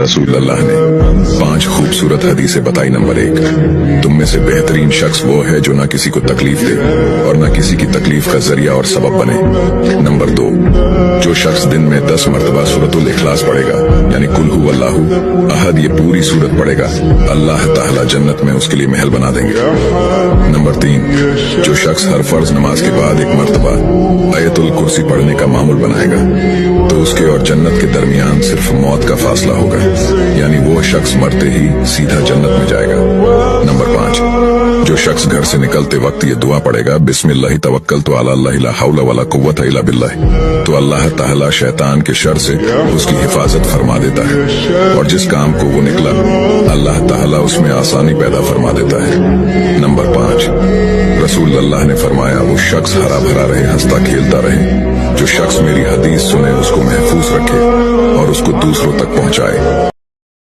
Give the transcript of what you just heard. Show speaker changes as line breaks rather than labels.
रसूल अल्लाह ने 5 खूबसूरत हदीसें बताई। नंबर 1, तुम में से बेहतरीन शख्स वो है जो ना किसी को तकलीफ दे और ना किसी की तकलीफ का जरिया और सबब बने। नंबर 2, जो शख्स दिन में 10 मरतबा सूरतुल इखलास पढ़ेगा, यानी कुल हु अल्लाहु अहद, ये पूरी सूरत पढ़ेगा, अल्लाह ताला जन्नत में उसके लिए महल बना देंगे। नंबर 3, जो शख्स हर फर्ज नमाज के बाद 1 मरतबा आयतुल कुर्सी पढ़ने का मामूल बनाएगा, तो उसके और जन्नत के दरमियान सिर्फ मौत का फासला होगा, यानी वो शख्स मरते ही सीधा जन्नत में जाएगा। नंबर 5, जो शख्स घर से निकलते वक्त ये दुआ पढ़ेगा, बिस्मिल्लाहि तवक्कलतु अला अल्लाह ला हौला वला कुव्वता इल्ला बिल्लाह, तो अल्लाह ताला शैतान के शर से उसकी हिफाजत फरमा देता है और जिस काम को वो निकला अल्लाह ताला उसमें आसानी पैदा फरमा देता है। नंबर 5, रसूल अल्लाह ने फरमाया, वो शख्स हरा भरा रहे, हंसता खेलता रहे। जो शख्स मेरी हदीस सुने उसको महफूज रखे और उसको दूसरों तक पहुंचाए।